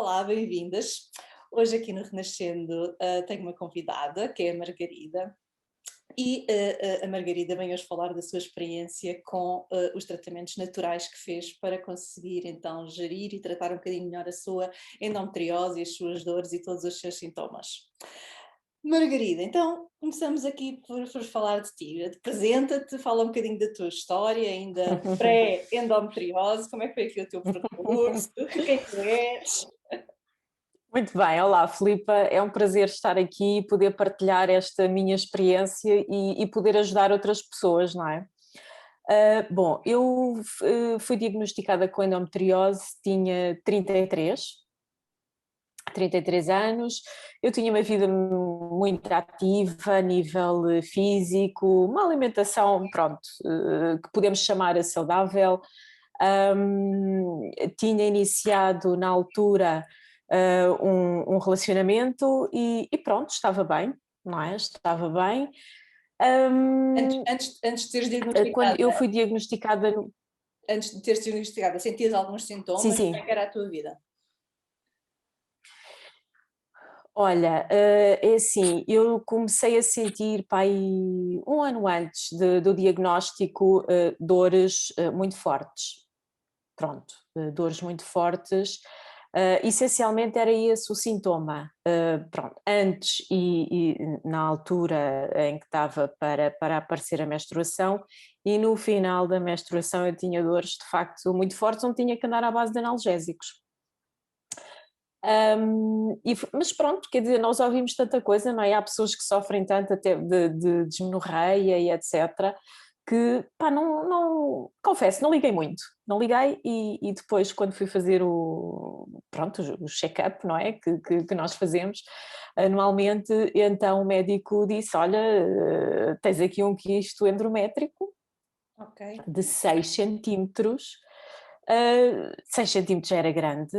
Olá, bem-vindas. Hoje aqui no Renascendo tenho uma convidada, que é a Margarida, e a Margarida vem hoje falar da sua experiência com os tratamentos naturais que fez para conseguir então gerir e tratar um bocadinho melhor a sua endometriose, as suas dores e todos os seus sintomas. Margarida, então começamos aqui por falar de ti. Apresenta-te, fala um bocadinho da tua história, ainda pré-endometriose, como é que foi aqui o teu percurso, quem tu és? Muito bem, olá Filipa, é um prazer estar aqui e poder partilhar esta minha experiência e poder ajudar outras pessoas, não é? Bom, eu fui diagnosticada com endometriose, tinha 33 anos, eu tinha uma vida muito ativa a nível físico, uma alimentação, pronto, que podemos chamar saudável. Tinha iniciado na altura um relacionamento e pronto, estava bem, não é? Estava bem. Antes de teres Quando eu diagnosticada, fui diagnosticada, sentias alguns sim, sintomas? Como é sim. que era a tua vida? Olha, é assim, eu comecei a sentir, pá, aí um ano antes do diagnóstico, dores muito fortes. Pronto, dores muito fortes. Essencialmente era esse o sintoma. Pronto, antes e na altura em que estava para aparecer a menstruação, e no final da menstruação eu tinha dores de facto muito fortes, onde tinha que andar à base de analgésicos. Mas pronto, quer dizer, nós ouvimos tanta coisa, não é? Há pessoas que sofrem tanto até de desmenorreia e etc., que pá, confesso, não liguei muito, não liguei e depois quando fui fazer pronto, o check-up, não é? Que nós fazemos anualmente, então o médico disse, olha, tens aqui um quisto endométrico Ok. de 6 centímetros, 6 centímetros já era grande,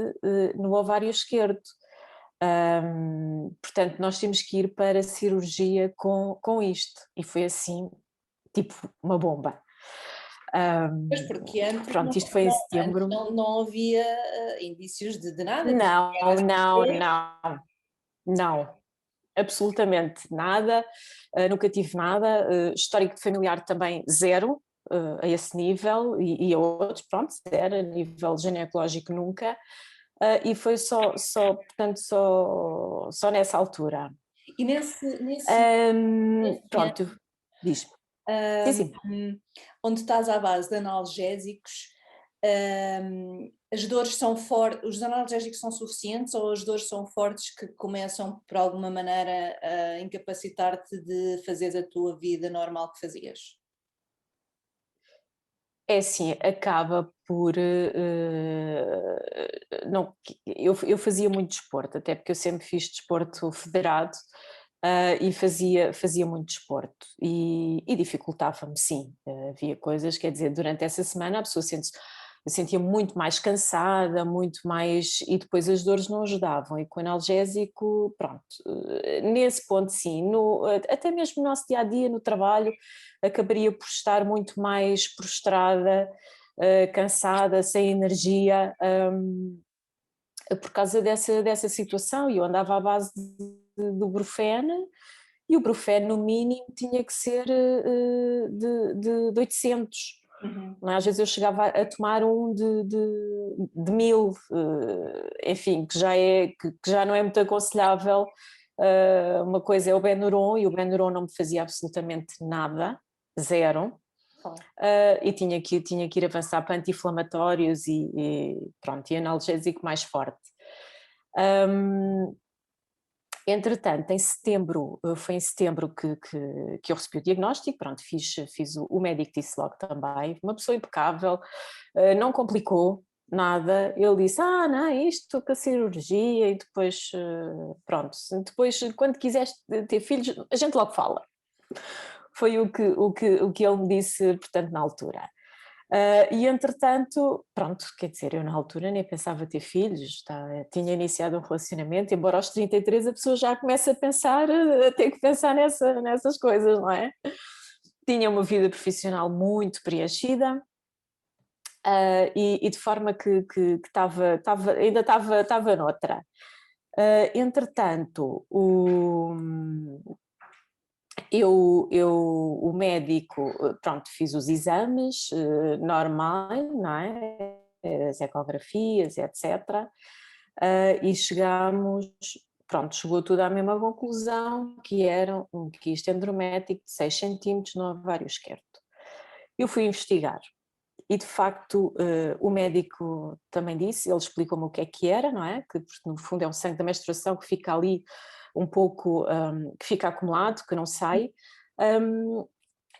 no ovário esquerdo. Portanto, nós temos que ir para a cirurgia com isto. E foi assim, tipo, uma bomba. Mas porque antes Pronto, isto foi em antes setembro. não havia indícios de nada, tu Não, eras não, gravidez. não, não, absolutamente nada, nunca tive nada, histórico de familiar também zero, a esse nível e a outros, pronto, zero, a nível ginecológico nunca, e foi portanto, só nessa altura. E nesse ano, Pronto, diz. Sim, sim. onde estás à base de analgésicos, as dores são fortes, os analgésicos são suficientes ou as dores são fortes que começam por alguma maneira a incapacitar-te de fazer a tua vida normal que fazias? É assim, acaba por. Não, eu fazia muito desporto, até porque eu sempre fiz desporto federado, e fazia muito desporto e dificultava-me, sim. Havia coisas, quer dizer, durante essa semana a pessoa eu sentia muito mais cansada, muito mais. E depois as dores não ajudavam, e com o analgésico, pronto. Nesse ponto, sim. Até mesmo no nosso dia a dia, no trabalho, acabaria por estar muito mais prostrada, cansada, sem energia, por causa dessa situação. E eu andava à base do Brufene, e o Brufene no mínimo tinha que ser de 800. Uhum. Não é? Às vezes eu chegava a tomar um de 1000, enfim, que já não é muito aconselhável. Uma coisa é o Benuron, e o Benuron não me fazia absolutamente nada, zero. Claro. E tinha que ir avançar para anti-inflamatórios e pronto, e analgésico mais forte. Entretanto, foi em setembro que eu recebi o diagnóstico, pronto, o médico disse logo também, uma pessoa impecável, não complicou nada, ele disse, não, isto para cirurgia, e depois, pronto, depois quando quiseres ter filhos, a gente logo fala. Foi o que ele me disse, portanto, na altura. E entretanto, pronto, quer dizer, eu na altura nem pensava ter filhos, tinha iniciado um relacionamento, embora aos 33 a pessoa já comece a pensar, a ter que pensar nessas coisas, não é? Tinha uma vida profissional muito preenchida, e de forma que ainda estava noutra. Entretanto, o médico, pronto, fiz os exames normais, não é? As ecografias, etc. E chegou tudo à mesma conclusão, que era um quisto endométrico de 6 centímetros no ovário esquerdo. Eu fui investigar e, de facto, o médico também disse, ele explicou-me o que era, não é? Que, no fundo, é um sangue da menstruação que fica ali um pouco, que fica acumulado, que não sai.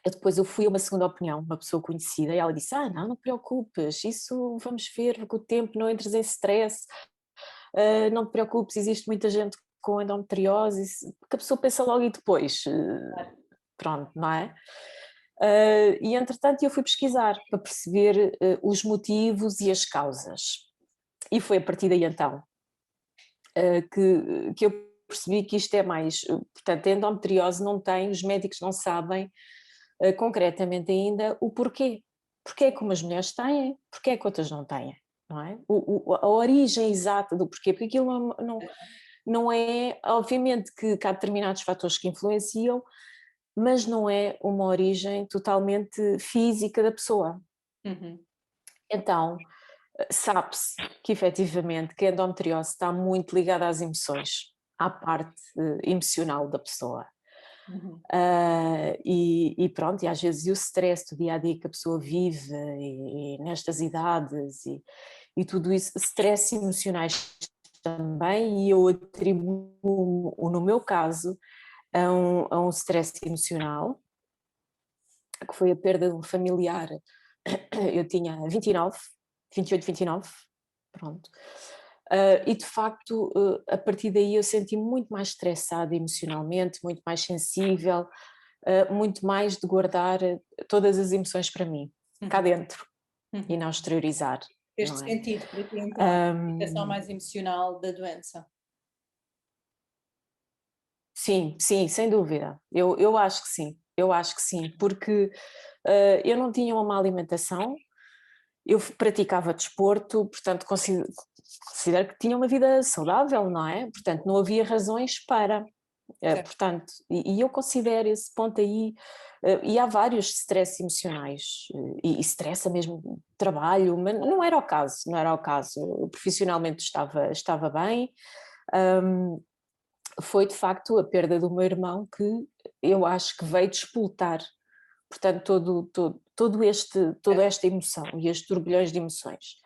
Depois eu fui a uma segunda opinião, uma pessoa conhecida, e ela disse, não te preocupes, isso vamos ver com o tempo, não entres em stress, não te preocupes, existe muita gente com endometriose, que a pessoa pensa logo e depois, pronto, não é? E entretanto eu fui pesquisar para perceber os motivos e as causas. E foi a partir daí então que eu percebi que isto é mais, portanto a endometriose não tem, os médicos não sabem concretamente ainda o porquê. Porquê é que umas mulheres têm, porquê é que outras não têm, não é? A origem exata do porquê, porque aquilo não é, obviamente que há determinados fatores que influenciam, mas não é uma origem totalmente física da pessoa. Uhum. Então, sabe-se que efetivamente que a endometriose está muito ligada às emoções, à parte emocional da pessoa. Uhum. E pronto, e às vezes o stress do dia a dia que a pessoa vive e nestas idades e tudo isso, stress emocionais também, e eu atribuo, no meu caso, a um stress emocional, que foi a perda de um familiar. Eu tinha 28, 29, pronto. E de facto, a partir daí eu senti muito mais estressada emocionalmente, muito mais sensível, muito mais de guardar todas as emoções para mim, cá dentro, e não exteriorizar. Este Não é? sentido para ti, então, a explicação mais emocional da doença. Sim, sim, sem dúvida. Eu acho que sim, porque eu não tinha uma má alimentação, eu praticava desporto, portanto considero que tinha uma vida saudável, não é? Portanto não havia razões para, portanto, e eu considero esse ponto aí, e há vários stress emocionais, e stress mesmo de trabalho, mas não era o caso, não era o caso, eu profissionalmente estava bem, foi de facto a perda do meu irmão que eu acho que veio despoltar, portanto, toda esta emoção e estes turbilhões de emoções.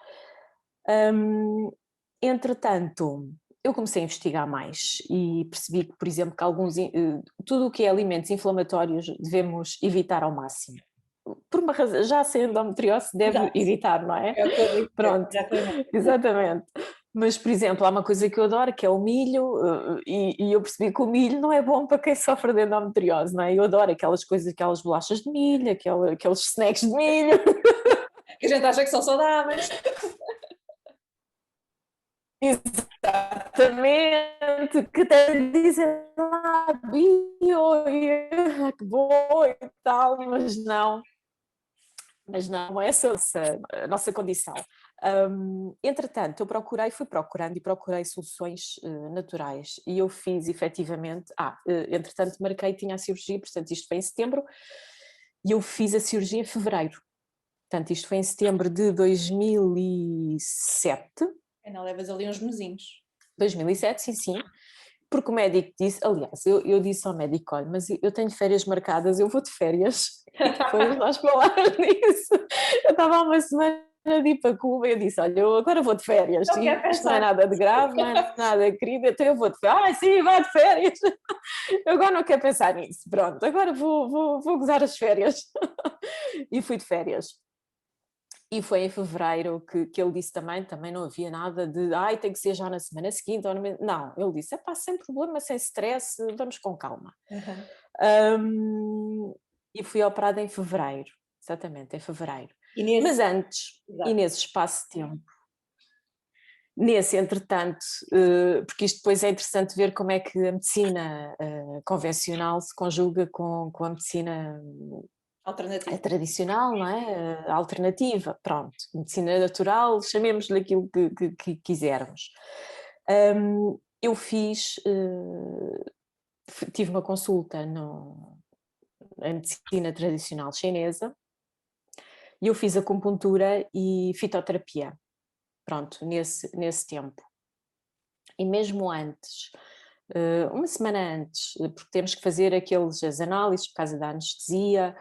Entretanto, eu comecei a investigar mais e percebi que, por exemplo, que tudo o que é alimentos inflamatórios devemos evitar ao máximo. Por uma razão, já sendo endometriose deve Exato. evitar, não é? É o que eu digo, Pronto, exatamente. exatamente. Mas, por exemplo, há uma coisa que eu adoro, que é o milho, e eu percebi que o milho não é bom para quem sofre de endometriose, não é? Eu adoro aquelas coisas, aquelas bolachas de milho, aqueles snacks de milho. Que a gente acha que são saudáveis. Exatamente, que até dizem lá bio, que bom e tal, mas não é essa a nossa condição. Entretanto, fui procurando e procurei soluções naturais e eu fiz efetivamente, entretanto marquei, tinha a cirurgia, portanto isto foi em setembro, e eu fiz a cirurgia em fevereiro, portanto isto foi em setembro de 2007. Ainda levas ali uns mesinhos. 2007, sim, porque o médico disse, aliás, eu disse ao médico, olha, mas eu tenho férias marcadas, eu vou de férias, e depois nós falámos nisso, eu estava há uma semana de ir para Cuba, e eu disse, olha, eu agora vou de férias, Não quero isto não é pensar. nada de grave, não é nada querido, então eu vou de férias, sim, vá de férias, eu agora não quero pensar nisso, pronto, agora vou gozar as férias, e fui de férias. E foi em fevereiro que ele disse também não havia nada de tem que ser já na semana seguinte. Não, ele disse, sem problema, sem stress, vamos com calma. E fui operada em fevereiro, exatamente, em fevereiro. Mas antes, Exato. e nesse espaço de tempo, entretanto, porque isto depois é interessante ver como é que a medicina convencional se conjuga com a medicina Alternativa. tradicional, não é? A alternativa, pronto, medicina natural, chamemos-lhe aquilo que quisermos. Eu tive uma consulta na medicina tradicional chinesa e eu fiz acupuntura e fitoterapia, pronto, nesse tempo. E mesmo antes, uma semana antes, porque temos que fazer as análises por causa da anestesia,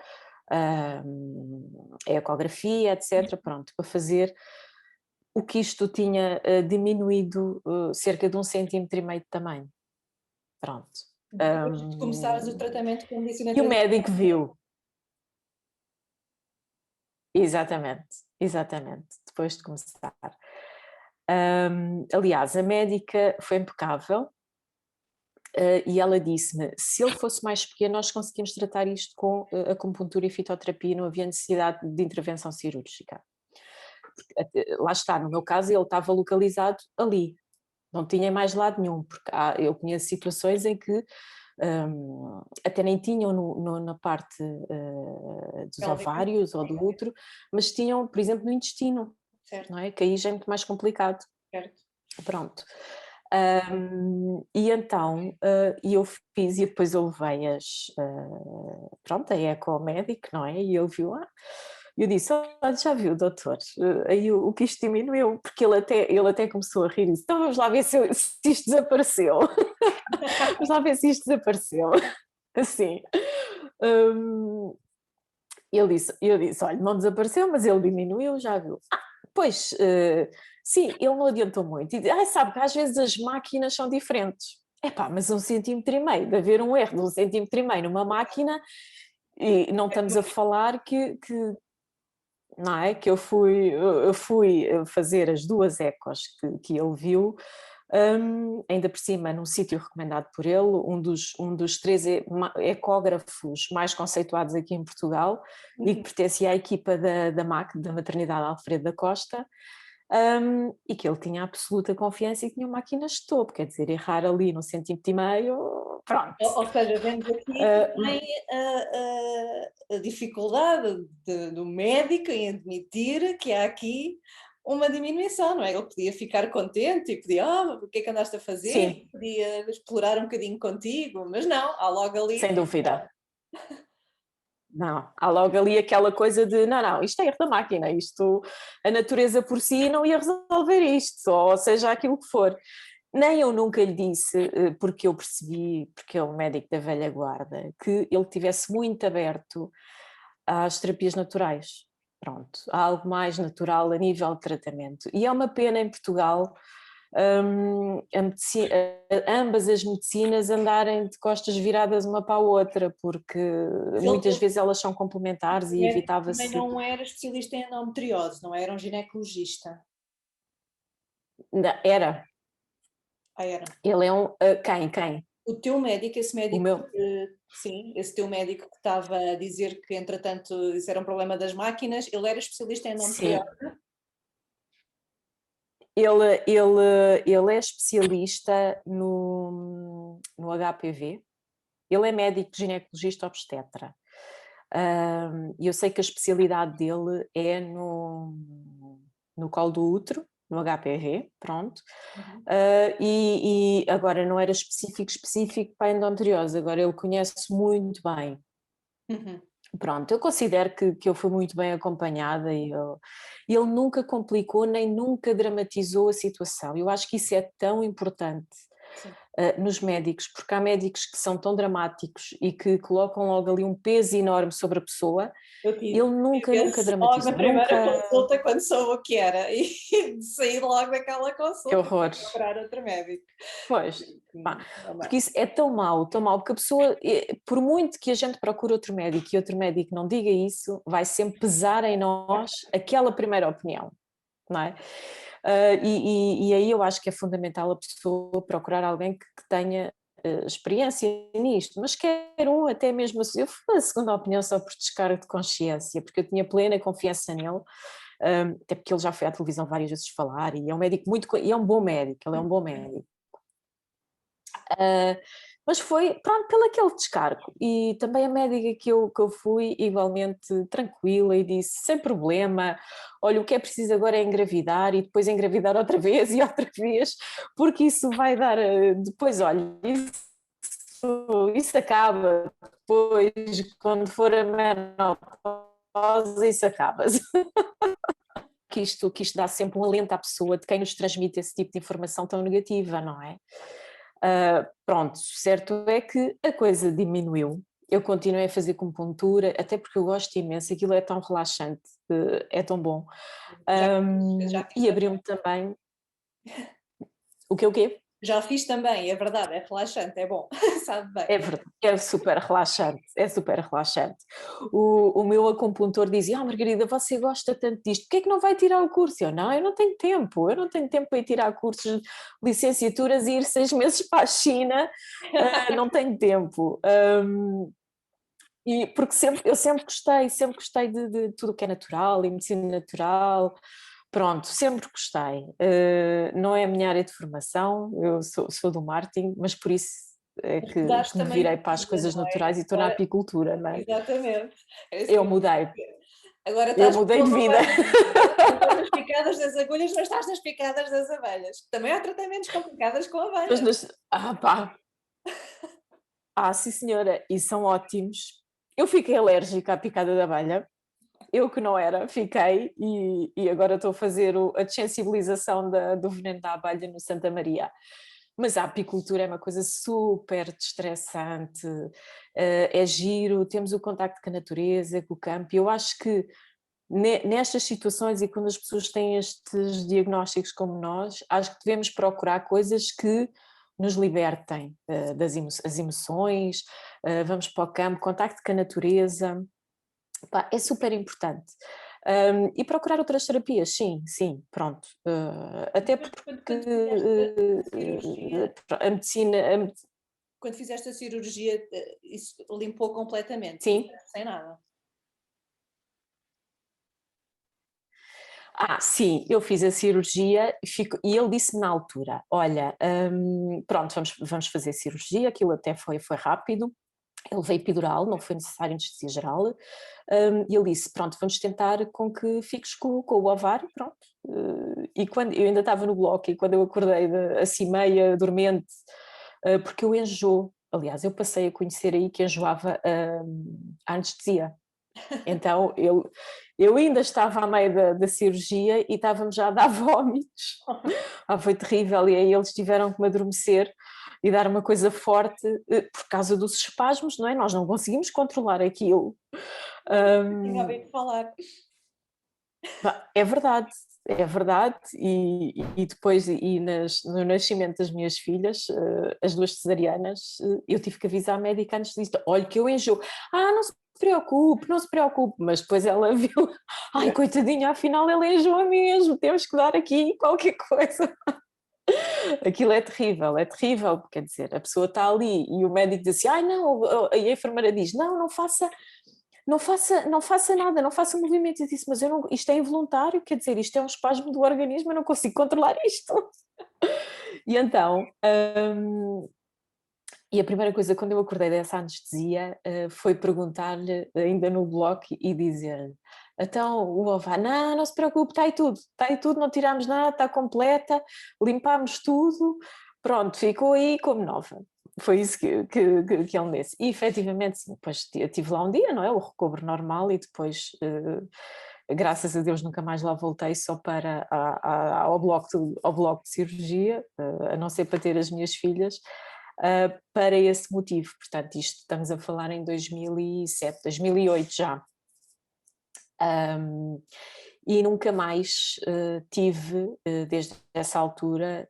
a ecografia, etc. Pronto, para fazer o que isto tinha diminuído cerca de 1,5 cm de tamanho. Pronto. Depois de começares o tratamento com medicina E o tradicional. médico viu. Exatamente, depois de começar. Aliás, a médica foi impecável. E ela disse-me, se ele fosse mais pequeno nós conseguimos tratar isto com acupuntura e fitoterapia, não havia necessidade de intervenção cirúrgica. Lá está, no meu caso ele estava localizado ali, não tinha mais lado nenhum, porque eu conheço situações em que até nem tinham na parte dos ovários ou do útero, mas tinham, por exemplo, no intestino, certo, não é? Que aí já é muito mais complicado. certo. Pronto. E então eu fiz e depois eu levei pronto, a ecomédico, não é? E ele viu, eu disse, olha, já viu, doutor? Aí o que isto diminuiu, porque ele até começou a rir e disse, então vamos lá ver se isto desapareceu. Vamos lá ver se isto desapareceu. Assim. Eu disse, olha, não desapareceu, mas ele diminuiu, já viu. Pois, sim, ele não adiantou muito. E sabe que às vezes as máquinas são diferentes. Epá, mas 1,5 cm, de haver um erro de 1,5 cm numa máquina, e não estamos a falar não é? Que eu fui fazer as 2 ecos que ele viu, ainda por cima num sítio recomendado por ele, um dos 3 ecógrafos mais conceituados aqui em Portugal, e que pertencia à equipa da MAC, da Maternidade Alfredo da Costa, e que ele tinha absoluta confiança e que tinha máquinas de topo, quer dizer, errar ali num centímetro e meio, pronto. Ou seja, vemos aqui também a dificuldade do médico em admitir que há aqui uma diminuição, não é? Ele podia ficar contente e podia, o que é que andaste a fazer? Sim. Podia explorar um bocadinho contigo, mas não, há logo ali. Sem dúvida. Não, há logo ali aquela coisa de não, isto é erro da máquina, a natureza por si não ia resolver isto, ou seja, aquilo que for. Nem eu nunca lhe disse, porque eu percebi, porque é um médico da velha guarda, que ele tivesse muito aberto às terapias naturais. Pronto, há algo mais natural a nível de tratamento. E é uma pena em Portugal ambas as medicinas andarem de costas viradas uma para a outra, porque muitas vezes elas são complementares e evitava-se. Também não era especialista em endometriose, não era um ginecologista. Era. Era. Ele é quem? O teu médico, esse médico, O meu. sim, esse teu médico que estava a dizer que, entretanto, isso era um problema das máquinas, ele era especialista em endometriose? Ele é especialista no HPV, ele é médico ginecologista obstetra. E eu sei que a especialidade dele é no colo do útero, no HPV, pronto. E agora não era específico para a endometriose, agora ele conhece muito bem. Pronto, eu considero que eu fui muito bem acompanhada e ele nunca complicou nem nunca dramatizou a situação. Eu acho que isso é tão importante nos médicos, porque há médicos que são tão dramáticos e que colocam logo ali um peso enorme sobre a pessoa. Ele nunca dramatizou. Logo na primeira consulta, quando soube o que era, e saí logo daquela consulta. Que horror. Procurar outro médico. Pois, porque isso é tão mau, porque a pessoa, por muito que a gente procure outro médico e outro médico não diga isso, vai sempre pesar em nós aquela primeira opinião, não é? E aí eu acho que é fundamental a pessoa procurar alguém que tenha experiência nisto, mas quer até mesmo assim, eu fui a segunda opinião só por descargo de consciência, porque eu tinha plena confiança nele, até porque ele já foi à televisão várias vezes falar, e é um médico e é um bom médico, ele é um bom médico. Mas foi, pronto, pelo aquele descargo. E também a médica que eu fui, igualmente tranquila, e disse, sem problema, olha, o que é preciso agora é engravidar, e depois engravidar outra vez e outra vez, porque isso vai dar, depois, olha, isso acaba, depois, quando for a menopausa, isso acaba. Que isto dá sempre um alento à pessoa de quem nos transmite esse tipo de informação tão negativa, não é? Pronto, certo é que a coisa diminuiu, eu continuei a fazer acupuntura, até porque eu gosto imenso, aquilo é tão relaxante, é tão bom. Já fiz E também. abriu-me também, o quê? Já fiz também, é verdade, é relaxante, é bom, sabe bem. É verdade, é super relaxante, é super relaxante. O meu acupuntor dizia, Margarida, você gosta tanto disto, porquê é que não vai tirar o curso? Não, eu não tenho tempo, eu não tenho tempo para ir tirar cursos de licenciaturas e ir 6 meses para a China, não tenho tempo. E porque eu sempre gostei de tudo o que é natural e medicina natural, pronto, sempre gostei. Não é a minha área de formação, eu sou do marketing, mas por isso é Mas que mudaste me também virei de para as vida, coisas não é? naturais e estou na Agora, apicultura, não é? exatamente. É isso que Eu eu ia mudei, dizer. Agora eu estás mudei com de uma vida. abelha. Não estás nas picadas das agulhas, mas estás nas picadas das abelhas. Também há tratamentos complicados com Mas abelhas. pá, sim senhora, e são ótimos. Eu fiquei alérgica à picada da abelha, eu que não era, fiquei e agora estou a fazer a desensibilização do veneno da abelha no Santa Maria. Mas a apicultura é uma coisa super destressante, é giro, temos o contacto com a natureza, com o campo, e eu acho que nestas situações e quando as pessoas têm estes diagnósticos como nós, acho que devemos procurar coisas que nos libertem as emoções, vamos para o campo, contacto com a natureza, pá, é super importante. E procurar outras terapias, sim, sim, pronto. Até Quando, porque quando fizeste a cirurgia, a medicina, quando fizeste a cirurgia, isso limpou completamente, sim. sem nada. Sim, eu fiz a cirurgia e ele disse-me na altura: olha, pronto, vamos fazer cirurgia, aquilo até foi rápido. Ele veio epidural, não foi necessário anestesia geral, e ele disse, pronto, vamos tentar com que fiques com o ovário, pronto. E quando eu ainda estava no bloco e quando eu acordei assim meia dormente, porque eu enjoo, aliás, eu passei a conhecer aí que enjoava a anestesia. Então eu ainda estava a meio da cirurgia e estávamos já a dar vómitos. Foi terrível, e aí eles tiveram que me adormecer e dar uma coisa forte por causa dos espasmos, não é? Nós não conseguimos controlar aquilo. Tinha Um, ouvido falar. é verdade, e depois, no nascimento das minhas filhas, as duas cesarianas, eu tive que avisar a médica antes disto, olha que eu enjoo, não se preocupe, não se preocupe, mas depois ela viu, ai coitadinha, afinal ela enjoa mesmo, temos que dar aqui qualquer coisa. Aquilo é terrível, quer dizer, a pessoa está ali e o médico diz assim, ai não, e a enfermeira diz, não, não faça nada, não faça movimento. Eu disse, mas isto é involuntário, quer dizer, isto é um espasmo do organismo, eu não consigo controlar isto. E então, e a primeira coisa quando eu acordei dessa anestesia foi perguntar-lhe, ainda no bloco, e dizer-lhe, então o ovário, não se preocupe, está aí tudo, não tiramos nada, está completa, limpámos tudo, pronto, ficou aí como nova. Foi isso que ele me disse. E efetivamente, sim, depois tive lá um dia, não é? O recobro normal e depois, graças a Deus, nunca mais lá voltei só para ao bloco de cirurgia, a não ser para ter as minhas filhas, para esse motivo. Portanto, isto estamos a falar em 2007, 2008 já. E nunca mais tive, desde essa altura,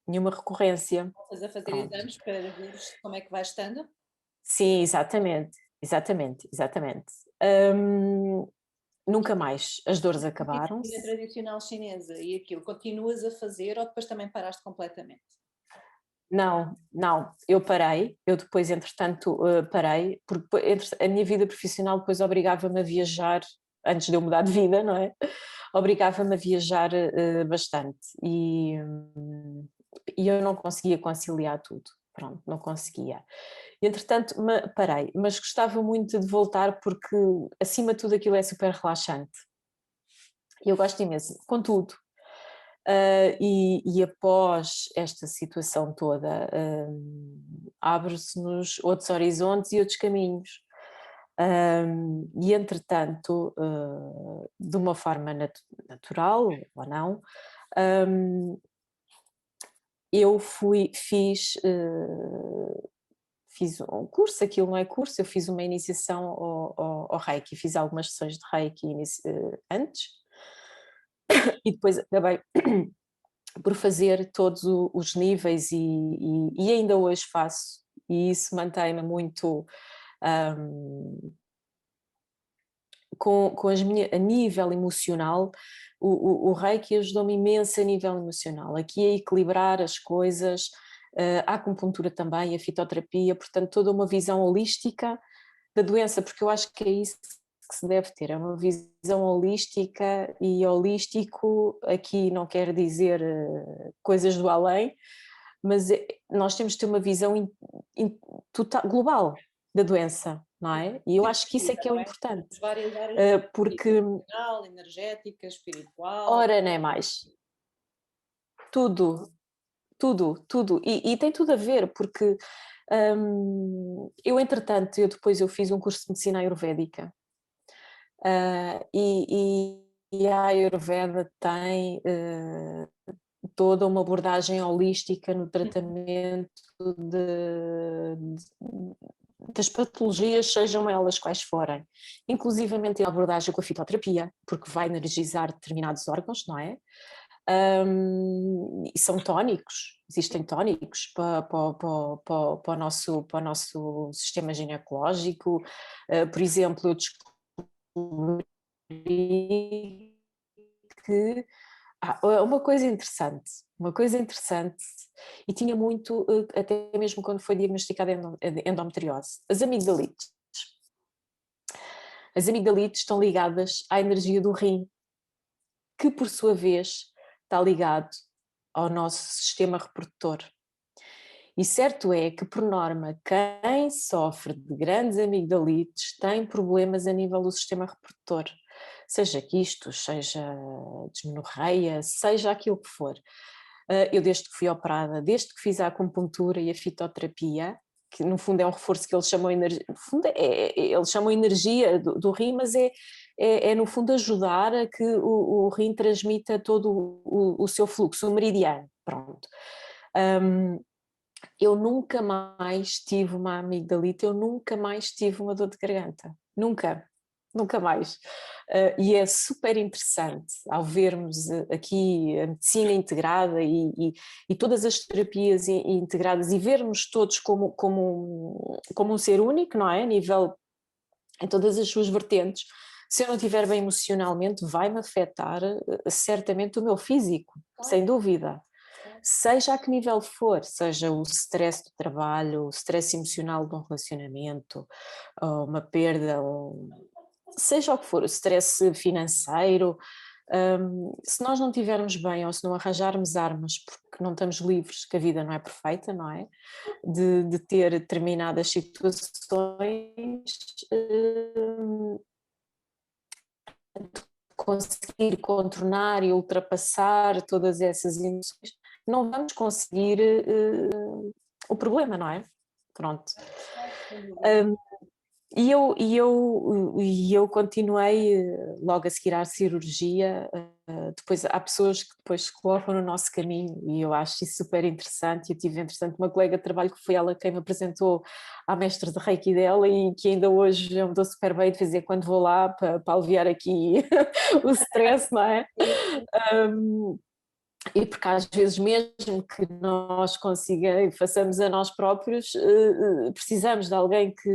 nenhuma recorrência. Estás a fazer Pronto. exames para ver como é que vai estando? Sim, exatamente. Nunca mais. As dores Medicina acabaram-se. tradicional chinesa e aquilo, continuas a fazer ou depois também paraste completamente? Não, eu parei, eu depois, entretanto, parei, porque a minha vida profissional depois obrigava-me a viajar, antes de eu mudar de vida, não é? Obrigava-me a viajar bastante e eu não conseguia conciliar tudo. pronto, não conseguia. Entretanto, parei, mas gostava muito de voltar porque, acima de tudo, aquilo é super relaxante. E eu gosto imenso, contudo, e após esta situação toda, abre-se-nos outros horizontes e outros caminhos. E entretanto, de uma forma natural ou não, eu fiz um curso, aquilo não é curso, eu fiz uma iniciação ao Reiki, fiz algumas sessões de Reiki antes, e depois acabei por fazer todos os níveis e ainda hoje faço, e isso mantém-me muito com a nível emocional. O Reiki ajudou-me imenso a nível emocional, aqui a equilibrar as coisas, a acupuntura também, a fitoterapia, portanto toda uma visão holística da doença, porque eu acho que é isso que se deve ter, é uma visão holística, e holístico aqui não quer dizer coisas do além, mas nós temos de ter uma visão total, global da doença, não é? E eu acho que isso é que é o importante, As várias áreas, porque, emocional, energética, espiritual. ora, nem mais, tudo, tudo, e tem tudo a ver, porque eu depois eu fiz um curso de medicina ayurvédica, e a Ayurveda tem toda uma abordagem holística no tratamento das patologias, sejam elas quais forem, inclusivamente a abordagem com a fitoterapia, porque vai energizar determinados órgãos, não é? E são tónicos, existem tónicos para o nosso sistema ginecológico. Por exemplo, eu descobri que uma coisa interessante, e tinha muito, até mesmo quando foi diagnosticada endometriose, as amigdalites. As amigdalites estão ligadas à energia do rim, que por sua vez está ligado ao nosso sistema reprodutor. E certo é que, por norma, quem sofre de grandes amigdalites tem problemas a nível do sistema reprodutor, seja quistos, seja dismenorreia, seja aquilo que for. Eu, desde que fui operada, desde que fiz a acupuntura e a fitoterapia, que no fundo é um reforço que eles chamam energia, no fundo eles chamam energia do rim, mas é no fundo ajudar a que o rim transmita todo o seu fluxo, o meridiano, pronto. Eu nunca mais tive uma amigdalite, eu nunca mais tive uma dor de garganta, nunca mais. E é super interessante ao vermos aqui a medicina integrada e todas as terapias integradas, e vermos todos como um ser único, não é? A nível, em todas as suas vertentes. Se eu não estiver bem emocionalmente, vai-me afetar certamente o meu físico, sem dúvida. Seja a que nível for, seja o stress do trabalho, o stress emocional de um relacionamento, ou uma perda, ou seja o que for, o stress financeiro, se nós não estivermos bem ou se não arranjarmos armas, porque não estamos livres, que a vida não é perfeita, não é? De ter determinadas situações, conseguir contornar e ultrapassar todas essas emoções, não vamos conseguir o problema, não é? Pronto. E eu continuei logo a seguir à cirurgia. Depois há pessoas que depois se colocam no nosso caminho, e eu acho isso super interessante. Eu tive, entretanto, uma colega de trabalho que foi ela quem me apresentou à mestre de Reiki dela, e que ainda hoje eu me dou super bem, de vez em quando vou lá para aliviar aqui o stress, não é? E porque às vezes, mesmo que nós façamos a nós próprios, precisamos de alguém que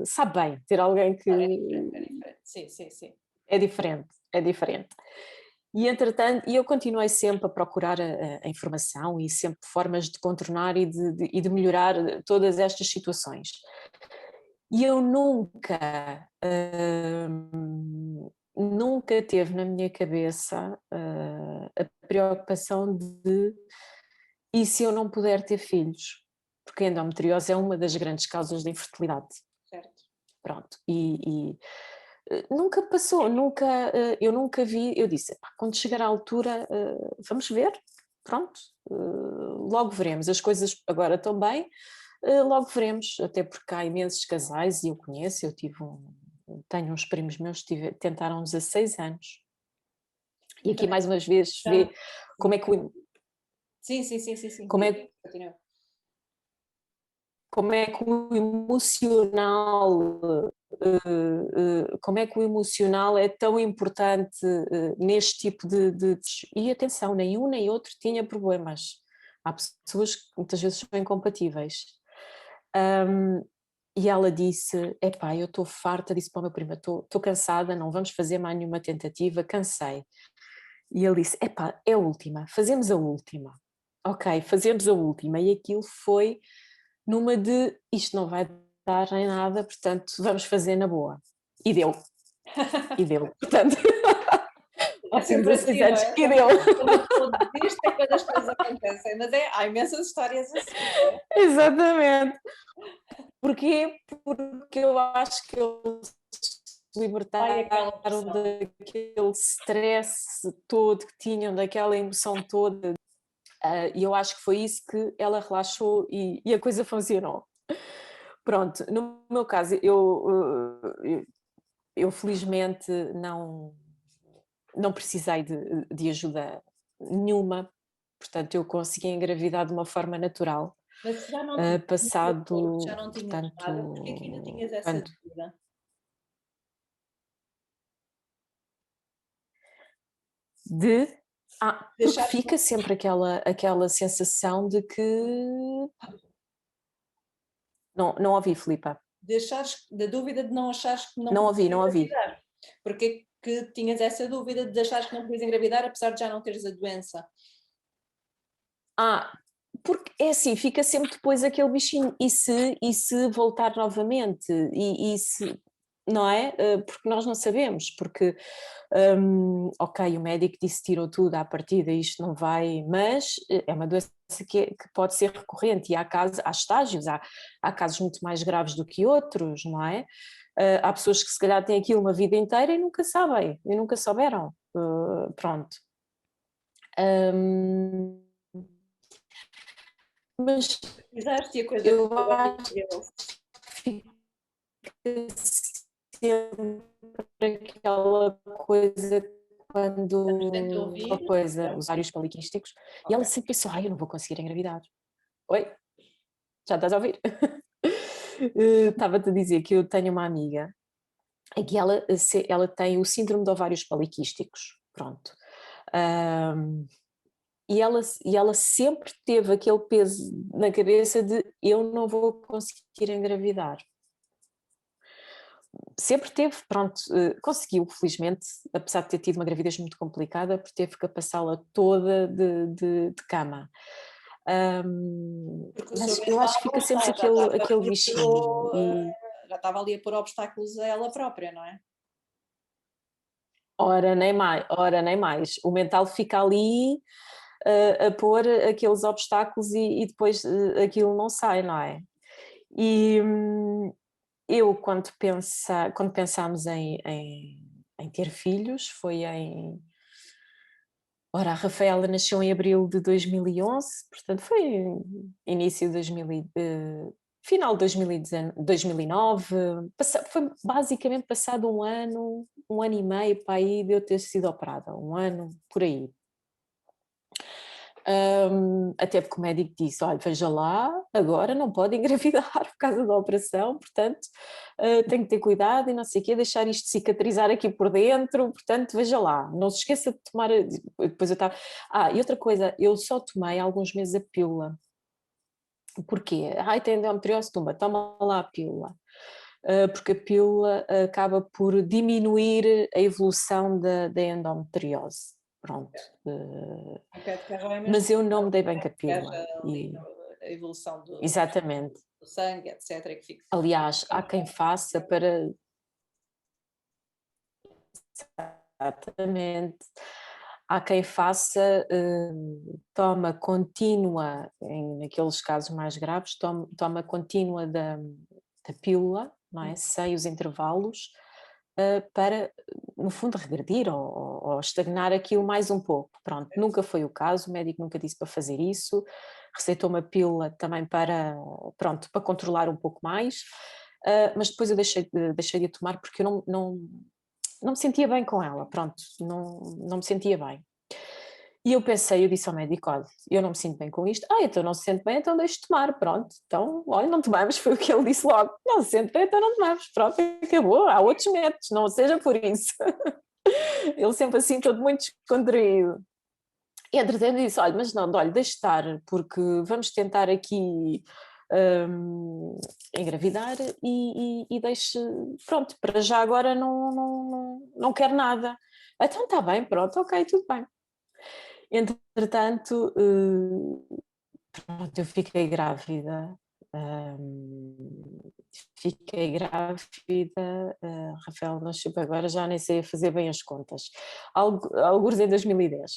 sabe bem, ter alguém que É diferente. Sim, sim, sim. é diferente, é diferente. E entretanto, eu continuei sempre a procurar a informação e sempre formas de contornar e de melhorar todas estas situações. E eu nunca teve na minha cabeça a preocupação de, e se eu não puder ter filhos? porque a endometriose é uma das grandes causas da infertilidade. Certo. Pronto, e nunca passou, eu nunca vi, eu disse, quando chegar à altura, vamos ver, pronto, logo veremos, as coisas agora estão bem, logo veremos, até porque há imensos casais, e eu conheço, tenho uns primos meus que tentaram 16 anos, e aqui mais uma vez vê como é que Sim. como é, Continua. como é que o emocional como é que o emocional é tão importante neste tipo de... E atenção, nem um nem outro tinha problemas. Há pessoas que muitas vezes são incompatíveis. E ela disse, epá, eu estou farta, disse para o meu primo, estou cansada, não vamos fazer mais nenhuma tentativa, cansei. E ele disse, epá, é a última, fazemos a última. Ok, fazemos a última. E aquilo foi numa de, isto não vai dar em nada, portanto vamos fazer na boa. E deu. E deu. Portanto, É sempre 16 assim, não anos é? que deu. Quando a pessoa desiste é quando as coisas acontecem, mas há imensas histórias assim, não é? Exatamente. Porquê? Porque eu acho que eles se Vai aquela libertaram pressão. daquele stress todo que tinham, daquela emoção toda. E eu acho que foi isso que ela relaxou e a coisa funcionou. Pronto, no meu caso, eu felizmente não precisei de ajuda nenhuma, portanto eu consegui engravidar de uma forma natural. Mas se já não tinhas acordo, Passado, já não tinhas nada, porque é que ainda portanto, tinhas essa quando dúvida? de... porque Deixaste, fica sempre aquela sensação de que... Não ouvi, Filipa. deixares, da dúvida de não achares que não Não podias ouvi, não ouvi. engravidar. Porque é que tinhas essa dúvida de achares que não podias engravidar, apesar de já não teres a doença? Porque é assim, fica sempre depois aquele bichinho, e se voltar novamente, e se, não é? Porque nós não sabemos, porque, ok, o médico disse que tirou tudo à partida, isto não vai, mas é uma doença que pode ser recorrente, e há estágios, há casos muito mais graves do que outros, não é? Há pessoas que se calhar têm aquilo uma vida inteira e nunca sabem, e nunca souberam, pronto. Mas Precisaste e a coisa eu correu bem acho e deu. que fica sempre aquela coisa Portanto, uma ouvir. coisa, os ovários poliquísticos, e Ok. ela sempre pensou, eu não vou conseguir engravidar. Oi? Já estás a ouvir? Estava-te a dizer que eu tenho uma amiga que ela tem o síndrome de ovários poliquísticos, pronto. E ela sempre teve aquele peso na cabeça de eu não vou conseguir engravidar. Sempre teve, pronto, conseguiu, felizmente, apesar de ter tido uma gravidez muito complicada, porque teve que passá-la toda de cama. Porque o seu Mas eu acho que fica sempre aquele bichinho. já estava ali a pôr obstáculos a ela própria, não é? Ora, nem mais, ora, nem mais. O mental fica ali a pôr aqueles obstáculos e depois aquilo não sai, não é? E eu, quando pensámos em ter filhos, foi em... Ora, a Rafaela nasceu em abril de 2011, portanto foi início de final de 2009, foi basicamente passado um ano e meio para aí de eu ter sido operada, um ano por aí. Até porque o médico disse, olha, veja lá, agora não pode engravidar por causa da operação, portanto tem que ter cuidado e não sei o quê, deixar isto cicatrizar aqui por dentro, portanto veja lá, não se esqueça de tomar, depois eu estava... e outra coisa, eu só tomei há alguns meses a pílula. Porquê? Ai, tem endometriose, toma lá a pílula. Porque a pílula acaba por diminuir a evolução da endometriose. Pronto. Impede que haja Mas eu não me dei bem que com a pílula. haja ali a evolução Exatamente. do sangue, etc. E que fique... Aliás, há quem faça para... Exatamente. Há quem faça toma contínua, naqueles casos mais graves, toma contínua da pílula, não é? Sem os intervalos, para, no fundo, regredir ou estagnar aquilo mais um pouco. Pronto, nunca foi o caso, o médico nunca disse para fazer isso, receitou uma pílula também para, pronto, para controlar um pouco mais, mas depois eu deixei de a tomar porque eu não me sentia bem com ela, pronto, não me sentia bem. E eu disse ao médico, olha, eu não me sinto bem com isto. Então não se sente bem, então deixe de tomar, pronto. Então, olha, não tomamos, foi o que ele disse logo. Não se sente bem, então não tomamos, pronto, acabou, há outros métodos, não seja por isso. Ele sempre assim, todo muito descontraído. E entretanto disse, olha, mas não, olha, deixe estar, porque vamos tentar aqui engravidar e deixe, pronto, para já agora não quero nada. Então está bem, pronto, ok, tudo bem. Entretanto, pronto, eu fiquei grávida. Rafael nasceu, agora já nem sei fazer bem as contas, alguns em 2010,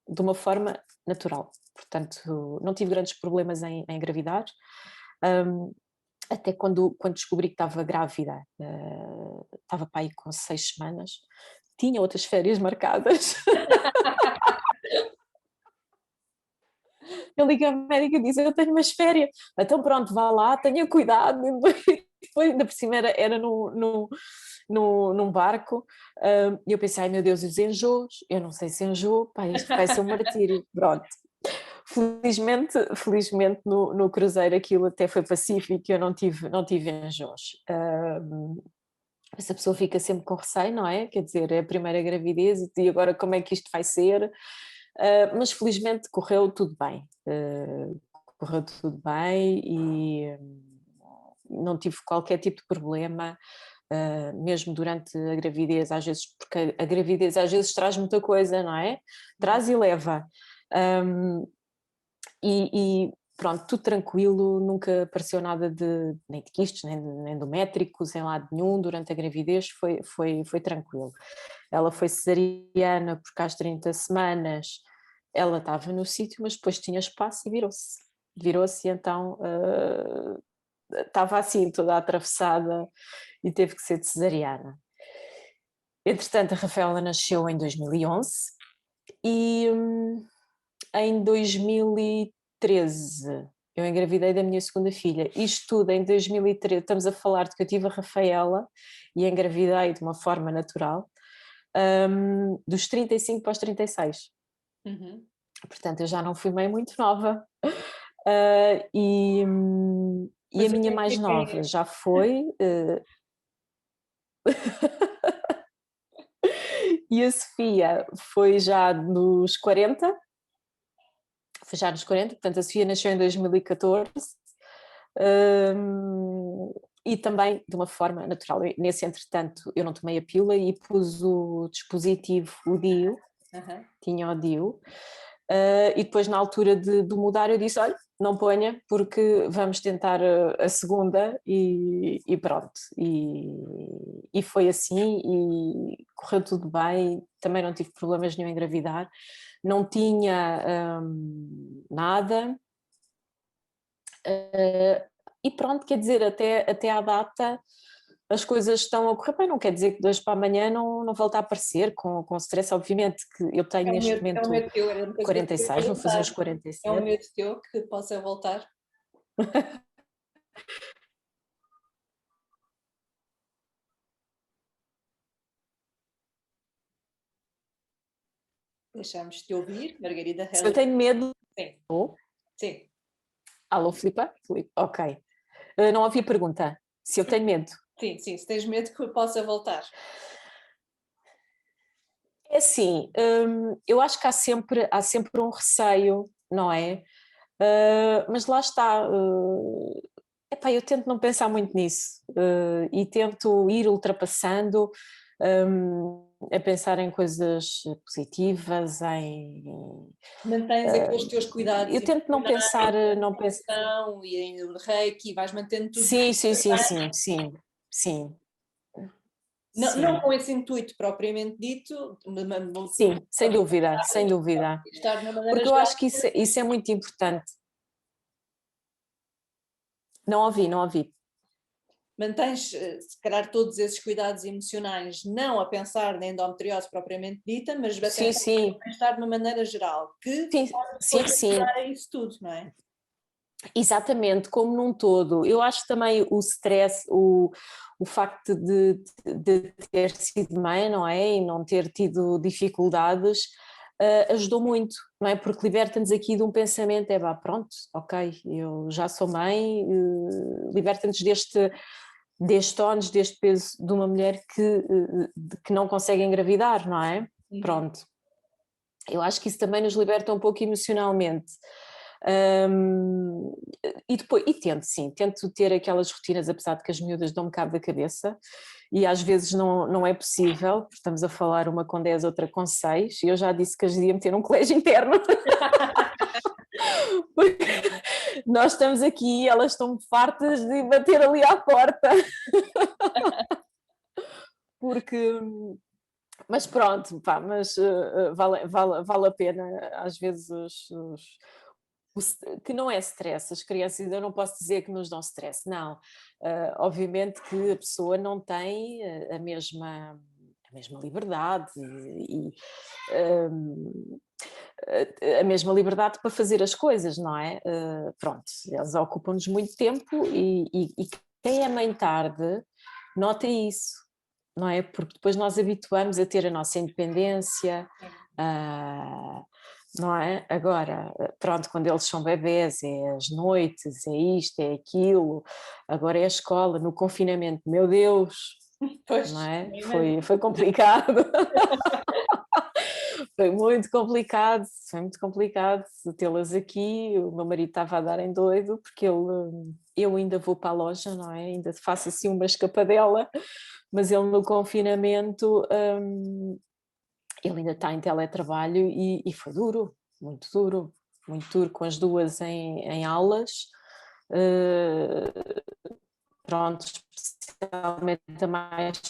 de uma forma natural, portanto não tive grandes problemas em engravidar, até quando descobri que estava grávida, estava para aí com 6 semanas, tinha outras férias marcadas. Eu liguei ao médico e disse, eu tenho umas férias, então pronto, vá lá, tenha cuidado. Depois ainda por cima era num barco, e eu pensei, ai meu Deus, os enjoos, eu não sei se enjoo, pá, isto vai ser um martírio, pronto. Felizmente no cruzeiro aquilo até foi pacífico, eu não tive enjoos. Essa pessoa fica sempre com receio, não é? Quer dizer, é a primeira gravidez e agora como é que isto vai ser? Mas felizmente correu tudo bem. Correu tudo bem e não tive qualquer tipo de problema, mesmo durante a gravidez, às vezes, porque a gravidez às vezes traz muita coisa, não é? Traz e leva. E pronto, tudo tranquilo, nunca apareceu nada nem de quistes, nem endométricos, em lado nenhum, durante a gravidez foi tranquilo. Ela foi cesariana porque às 30 semanas ela estava no sítio, mas depois tinha espaço e virou-se e então estava assim toda atravessada e teve que ser de cesariana. Entretanto a Rafaela nasceu em 2011 e em 2013 eu engravidei da minha segunda filha. Isto tudo em 2013, estamos a falar de que eu tive a Rafaela e engravidei de uma forma natural, dos 35 para os 36. Uhum. Portanto, eu já não fui mãe muito nova. E a minha mais nova já foi. E a Sofia foi já nos 40. Foi já nos 40, portanto, a Sofia nasceu em 2014. E também de uma forma natural. Nesse entretanto, eu não tomei a pílula e pus o dispositivo, o DIU, tinha o DIU. E depois na altura de mudar eu disse, olha, não ponha porque vamos tentar a segunda e pronto, e foi assim e correu tudo bem, também não tive problemas nenhum em engravidar, não tinha nada, e pronto, quer dizer, até à data as coisas estão a correr bem, não quer dizer que de hoje para amanhã não volta a aparecer com stress, obviamente que eu tenho neste momento 46, vou fazer os 47. É um medo teu que possa voltar? Deixamos de ouvir, Margarida Heller. Se eu tenho medo... Sim. Sim. Alô, Filipa? Ok. Não ouvi pergunta. Se eu tenho medo. Sim, se tens medo que possa voltar. É assim, eu acho que há sempre um receio, não é? Mas lá está. Eu tento não pensar muito nisso e tento ir ultrapassando, a pensar em coisas positivas, Mantens aqueles teus cuidados. Eu tento não pensar... E em reiki, vais mantendo tudo. Sim. Não com esse intuito propriamente dito, Sim, sem dúvida, sem dúvida. estar de uma maneira Porque eu geral. acho que isso é muito importante. Não ouvi. Mantens, se calhar, todos esses cuidados emocionais, não a pensar na endometriose propriamente dita, mas a Sim, pensar sim, no bem-estar de uma maneira geral, que sim, pode sim, depois sim. ajudar a isso tudo, não é? Exatamente, como num todo. Eu acho também o stress, o facto de ter sido mãe, não é? E não ter tido dificuldades, ajudou muito, não é? Porque liberta-nos aqui de um pensamento, vá, pronto, ok, eu já sou mãe, liberta-nos deste ónus, deste peso de uma mulher que não consegue engravidar, não é? Pronto. Eu acho que isso também nos liberta um pouco emocionalmente. E depois, tento ter aquelas rotinas, apesar de que as miúdas dão-me cabo da cabeça, e às vezes não é possível, porque estamos a falar uma com 10, outra com 6, e eu já disse que as ia meter num colégio interno. Nós estamos aqui e elas estão fartas de bater ali à porta. Porque mas pronto, pá, vale a pena às vezes que não é stress, as crianças, eu não posso dizer que nos dão stress, não. Obviamente que a pessoa não tem a mesma liberdade e a mesma liberdade para fazer as coisas, não é? Pronto, eles ocupam-nos muito tempo e quem é mãe tarde nota isso, não é? Porque depois nós habituamos a ter a nossa independência, não é? Agora, pronto, quando eles são bebés, é as noites, é isto, é aquilo, agora é a escola, no confinamento, meu Deus, Pois, não é? Foi complicado. Foi muito complicado tê-las aqui. O meu marido estava a dar em doido, porque eu ainda vou para a loja, não é? Ainda faço assim uma escapadela, mas ele no confinamento, ele ainda está em teletrabalho e foi duro, muito duro, com as duas em aulas. Pronto, especialmente a mais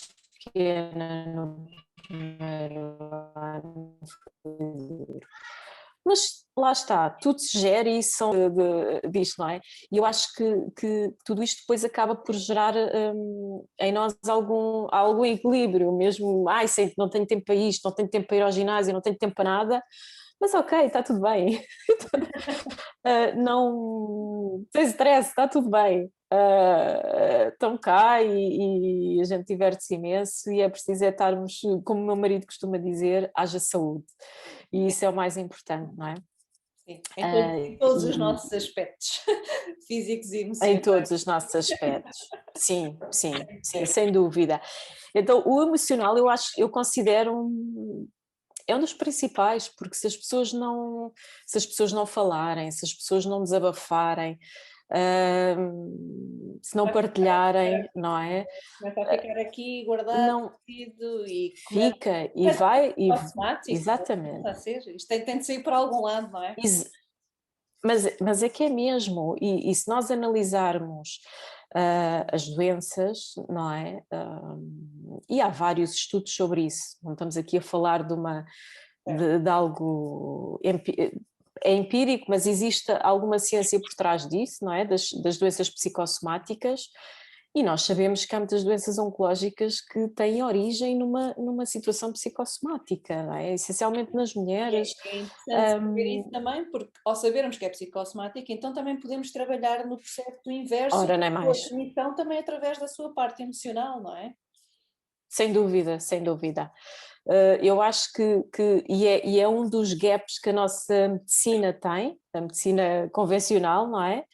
pequena no primeiro ano. Mas lá está, tudo se gera e são disto, não é? E eu acho que tudo isto depois acaba por gerar em nós algum equilíbrio, mesmo, sei, não tenho tempo para isto, não tenho tempo para ir ao ginásio, não tenho tempo para nada, mas ok, está tudo bem. Não tem stress, está tudo bem. Estão cá e a gente diverte-se imenso e é preciso estarmos, como o meu marido costuma dizer, haja saúde. E isso é o mais importante, não é? Sim, em todos os nossos aspectos, físicos e Em emocionais. todos os nossos aspectos. Sim, sem dúvida. Então, o emocional eu considero é um dos principais, porque se as pessoas não falarem, se as pessoas não desabafarem, se não partilharem, não é? Começa a ficar aqui guardado Não e começa fica e vai e automático, exatamente. começa a ser. Isto tem de sair por algum lado, não é? Mas é que é mesmo, e se nós analisarmos as doenças, não é? E há vários estudos sobre isso, não estamos aqui a falar de algo é empírico, mas existe alguma ciência por trás disso, não é? Das doenças psicossomáticas, e nós sabemos que há muitas doenças oncológicas que têm origem numa situação psicossomática, não é? Essencialmente nas mulheres. É interessante saber isso também, porque ao sabermos que é psicossomática, então também podemos trabalhar no processo inverso, Ora, não é a mais. definição também através da sua parte emocional, não é? Sem dúvida, sem dúvida. Eu acho que é um dos gaps que a nossa medicina tem, a medicina convencional, não é?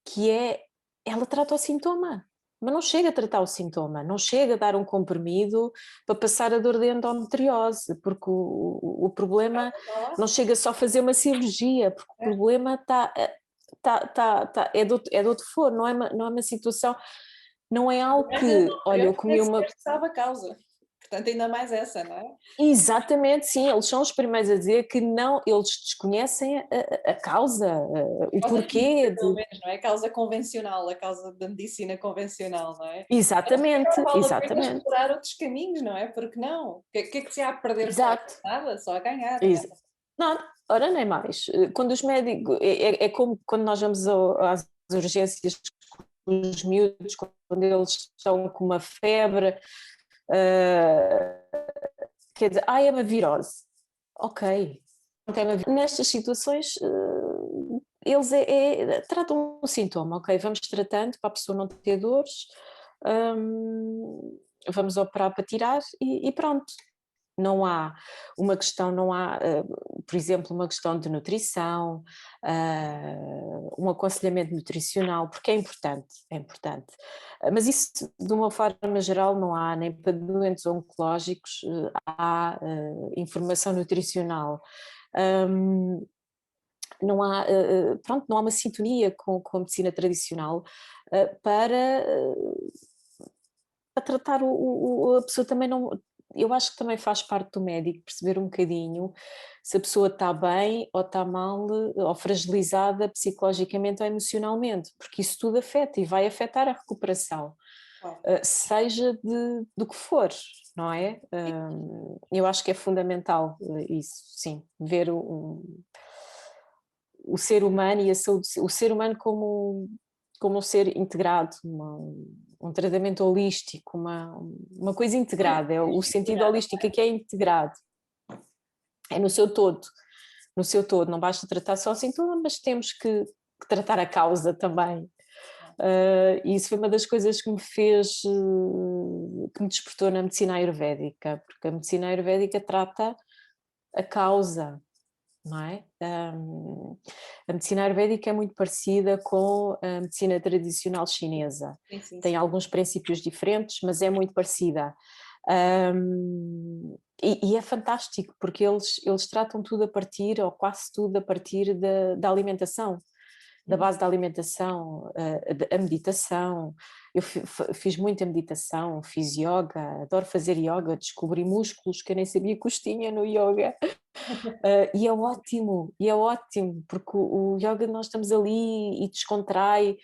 Que é, ela trata o sintoma, mas não chega a tratar o sintoma, não chega a dar um comprimido para passar a dor de endometriose, porque o problema não chega só a fazer uma cirurgia, porque o problema é de outro foro, não é uma situação, não é algo que, olha, eu comi uma... Sabe a causa. Portanto, ainda mais essa, não é? Exatamente, sim, eles são os primeiros a dizer que não, eles desconhecem a causa, A o causa porquê física, de... pelo menos, não é? A causa convencional, a causa da medicina convencional, não é? Mas se Exatamente, calhar vale a pena exatamente, explorar outros caminhos, não é? Porque não? O que é que se há a perder com isso? exato. Nada, só a ganhar. Não, ora nem mais. Quando os médicos, é como quando nós vamos às urgências com os miúdos, quando eles estão com uma febre, quer dizer, é uma virose. Ok, não é uma virose. Nestas situações, eles tratam o sintoma, ok? Vamos tratando para a pessoa não ter dores, vamos operar para tirar e pronto. Não há uma questão, não há, por exemplo, uma questão de nutrição, um aconselhamento nutricional, porque é importante, é importante. Mas isso, de uma forma geral, não há, nem para doentes oncológicos, há informação nutricional. Não há, pronto, não há uma sintonia com a medicina tradicional para tratar a pessoa também não. Eu acho que também faz parte do médico perceber um bocadinho se a pessoa está bem ou está mal, ou fragilizada psicologicamente ou emocionalmente, porque isso tudo afeta e vai afetar a recuperação, Claro. seja do que for, não é? Eu acho que é fundamental isso, sim, ver o ser humano e a saúde, o ser humano como um ser integrado, um tratamento holístico, uma coisa integrada, é o sentido holístico que é integrado, é no seu todo, não basta tratar só o sintoma, mas temos que tratar a causa também. E isso foi uma das coisas que me fez, que me despertou na medicina ayurvédica, porque a medicina ayurvédica trata a causa, não é? A medicina ayurvédica é muito parecida com a medicina tradicional chinesa. Sim, sim, Tem sim. alguns princípios diferentes, mas é muito parecida. E é fantástico, porque eles tratam tudo a partir, ou quase tudo a partir da alimentação, da base da alimentação, a meditação. Eu fiz muita meditação, fiz yoga, adoro fazer yoga, descobri músculos que eu nem sabia que os tinha no yoga. E é ótimo, porque o yoga nós estamos ali e descontrai,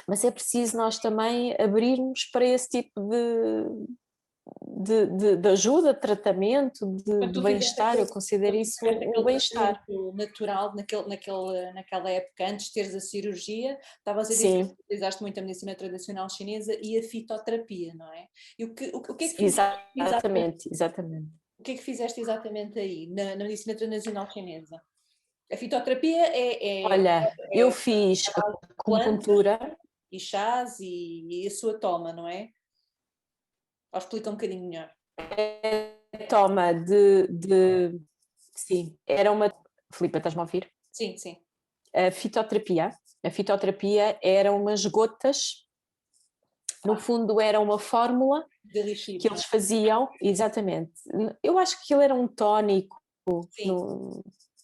mas é preciso nós também abrirmos para esse tipo de ajuda, de tratamento, Quando de tu fizeste bem-estar, aquele, eu considero quando tu isso fizeste um aquele bem-estar. tratamento natural naquela época, antes de teres a cirurgia, estavas a dizer que Sim, utilizaste muito a medicina tradicional chinesa e a fitoterapia, não é? E o que é que fizeste exatamente, exatamente, exatamente. o que é que fizeste exatamente aí, na medicina tradicional chinesa? A fitoterapia Olha, eu fiz plantas acupuntura, e chás e a sua toma, não é? Ou explica um bocadinho melhor. toma sim, era uma... Filipa, estás-me a ouvir? Sim, sim. A fitoterapia. A fitoterapia eram umas gotas, no fundo era uma fórmula De que elixir, não eles é? faziam, exatamente. Eu acho que aquilo era um tónico, Sim.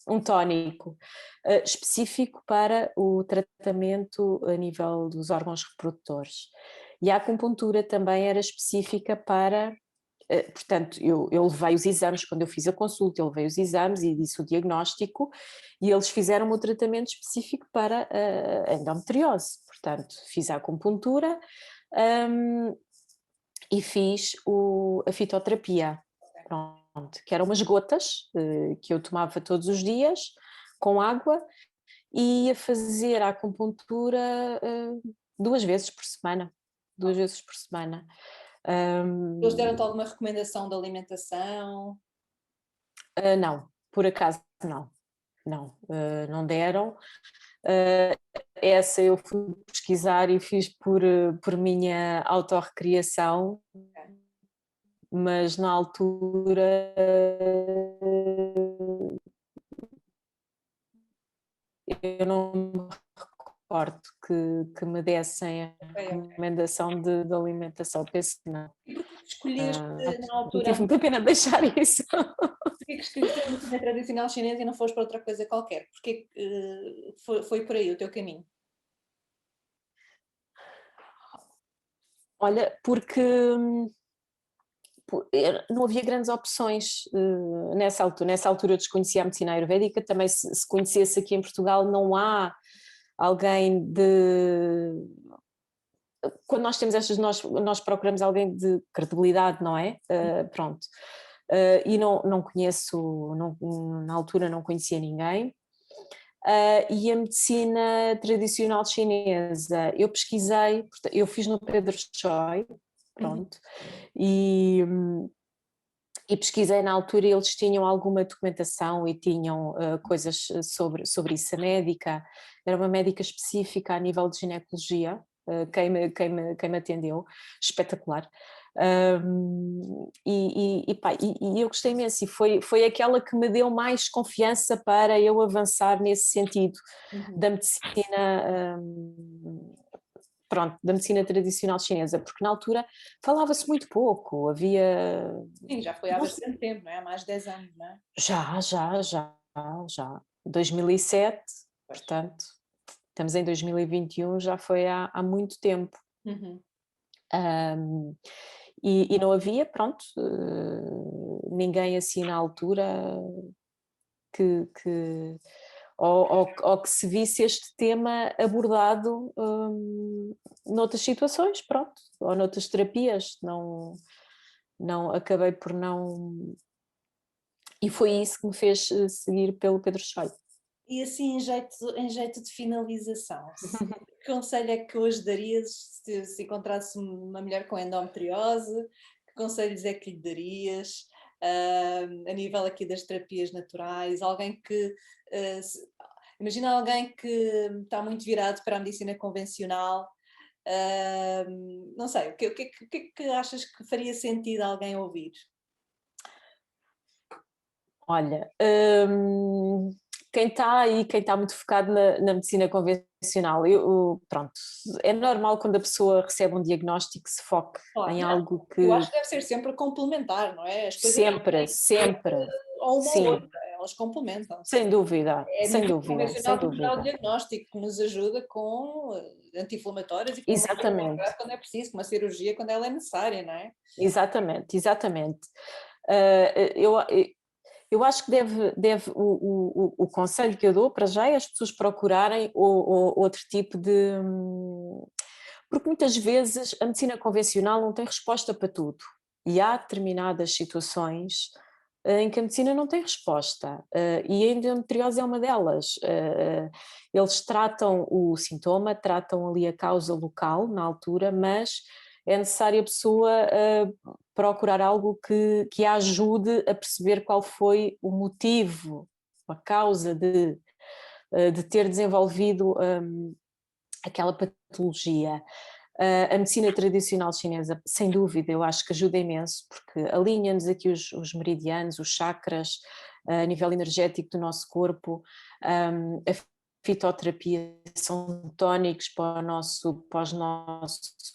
um tónico específico para o tratamento a nível dos órgãos reprodutores. E a acupuntura também era específica para... Portanto, eu levei os exames, quando eu fiz a consulta, eu levei os exames e disse o diagnóstico, e eles fizeram o tratamento específico para a endometriose. Portanto, fiz a acupuntura, um, e fiz a fitoterapia, pronto, que eram umas gotas que eu tomava todos os dias com água e ia fazer a acupuntura 2 vezes por semana. 2 vezes por semana. Eles deram-te alguma recomendação de alimentação? Não, por acaso não. Não, não deram. Essa eu fui pesquisar e fiz por minha autorrecriação, mas na altura eu não me recordo que me dessem a Ok, ok. recomendação de alimentação, penso que não. E porquê que escolheste na Eu altura, tive muita pena de deixar isso. porquê que escolheste a medicina tradicional chinesa e não foste para outra coisa qualquer? Porquê que foi por aí o teu caminho? Olha, porque não havia grandes opções nessa altura. Nessa altura eu desconhecia a medicina ayurvédica, também se conhecesse aqui em Portugal não há alguém de... Quando nós temos estas, nós procuramos alguém de credibilidade, não é? Pronto. E não conheço, na altura não conhecia ninguém. E a medicina tradicional chinesa, eu pesquisei, eu fiz no Pedro Choi, pronto, e pesquisei na altura e eles tinham alguma documentação e tinham coisas sobre isso. A médica era uma médica específica a nível de ginecologia, quem me atendeu, espetacular. E eu gostei imenso, e foi aquela que me deu mais confiança para eu avançar nesse sentido da medicina, pronto, da medicina tradicional chinesa, porque na altura falava-se muito pouco, havia... Sim, já foi há bastante tempo, não é? Há mais de 10 anos, não é? Já. 2007, Pois. portanto, estamos em 2021, já foi há muito tempo. E não havia, pronto, ninguém assim na altura ou que se visse este tema abordado noutras situações, pronto, ou noutras terapias, não acabei por não... E foi isso que me fez seguir pelo Pedro Choi. E assim, em jeito de finalização, que conselho é que hoje darias se encontrasse uma mulher com endometriose? Que conselhos é que lhe darias a nível aqui das terapias naturais? Alguém que... imagina alguém que está muito virado para a medicina convencional, não sei, o que é que achas que faria sentido alguém ouvir? Olha, quem está muito focado na medicina convencional, pronto, é normal quando a pessoa recebe um diagnóstico que se foque Claro, em não, algo eu que... acho que deve ser sempre complementar, não é? As coisas Sempre, ou uma ou sim, outra, elas complementam-se. sem dúvida, É a sem medicina dúvida, sem convencional que dá o dúvida. diagnóstico, que nos ajuda com anti-inflamatórios e com uma Exatamente, quimioterapia quando é preciso, com uma cirurgia quando ela é necessária, não é? exatamente. Eu acho que deve o conselho que eu dou para já é as pessoas procurarem outro tipo de... Porque muitas vezes a medicina convencional não tem resposta para tudo e há determinadas situações em que a medicina não tem resposta e a endometriose é uma delas. Eles tratam o sintoma, tratam ali a causa local na altura, mas é necessário a pessoa procurar algo que a ajude a perceber qual foi o motivo, a causa de ter desenvolvido aquela patologia. A medicina tradicional chinesa, sem dúvida, eu acho que ajuda imenso, porque alinha-nos aqui os meridianos, os chakras, a nível energético do nosso corpo. A fitoterapia são tónicos para os nossos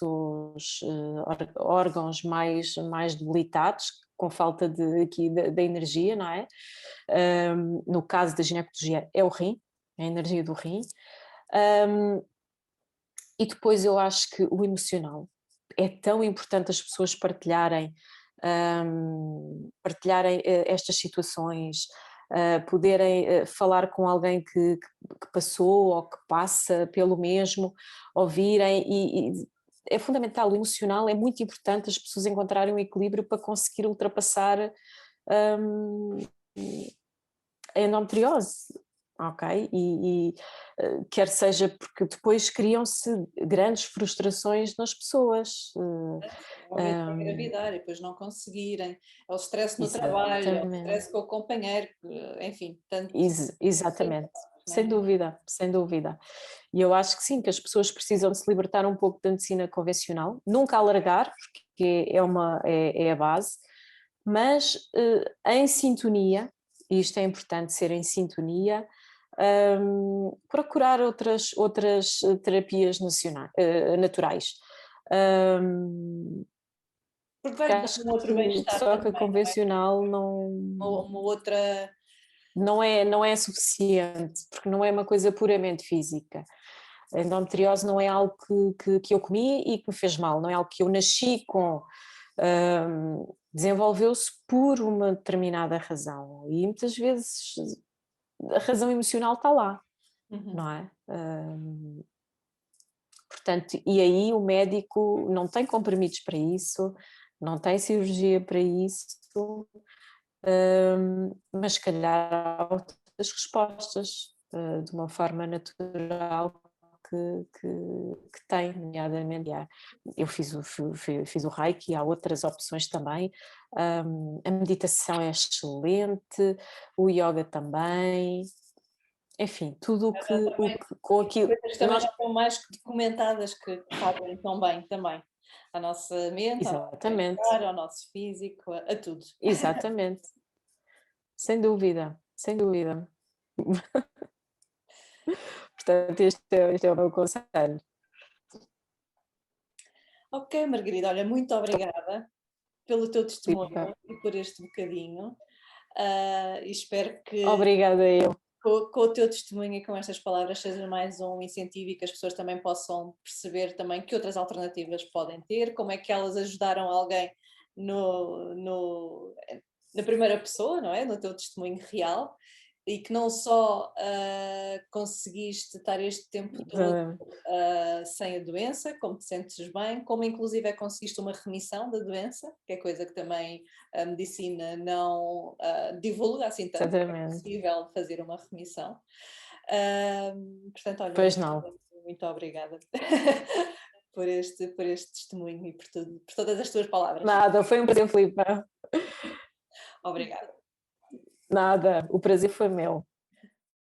órgãos mais debilitados, com falta da energia, não é? No caso da ginecologia é o rim, a energia do rim. E depois eu acho que o emocional é tão importante as pessoas partilharem estas situações, poderem falar com alguém que passou ou que passa pelo mesmo, ouvirem e é fundamental, o emocional é muito importante as pessoas encontrarem um equilíbrio para conseguir ultrapassar a endometriose. Ok? Quer seja porque depois criam-se grandes frustrações nas pessoas. Uma vez para engravidar e depois não conseguirem, é o stress no trabalho, é o Exatamente, stress com o companheiro, enfim, tanto. exatamente, Não é? sem dúvida, sem dúvida. E eu acho que sim, que as pessoas precisam de se libertar um pouco da medicina convencional, nunca alargar, porque é a base, mas em sintonia, e isto é importante ser em sintonia, procurar outras terapias naturais. Porque Porque vai dar acho um outro que bem-estar só que a também, não é? convencional Uma outra. não é suficiente, porque não é uma coisa puramente física. A endometriose não é algo que eu comi e que me fez mal, não é algo que eu nasci com. desenvolveu-se por uma determinada razão e muitas vezes a razão emocional está lá, não é? Portanto, e aí o médico não tem comprimidos para isso, não tem cirurgia para isso, mas se calhar há outras respostas de uma forma natural que tem, nomeadamente. Eu fiz o Reiki, há outras opções também. A meditação é excelente, o yoga também. Enfim, tudo com aquilo. Coisas que também já estão mais que documentadas que fazem tão bem também. À nossa mente, ao nosso Exatamente, bem-estar, ao nosso físico, a tudo. exatamente. Sem dúvida, sem dúvida. Portanto, este é o meu conselho. Ok, Margarida, olha, muito obrigada pelo teu testemunho Obrigada. e por este bocadinho. E espero que Obrigada eu. com o teu testemunho e com estas palavras seja mais um incentivo e que as pessoas também possam perceber também que outras alternativas podem ter, como é que elas ajudaram alguém na primeira pessoa, não é? No teu testemunho real, e que não só conseguiste estar este tempo todo sem a doença, como te sentes bem, como inclusive conseguiste uma remissão da doença, que é coisa que também a medicina não divulga assim tanto, é Exatamente. possível fazer uma remissão. Portanto, olha, Pois não. muito obrigada por este testemunho e por, tudo, por todas as tuas palavras. Nada, foi um prazer, Filipe. Obrigada. Nada, o prazer foi meu.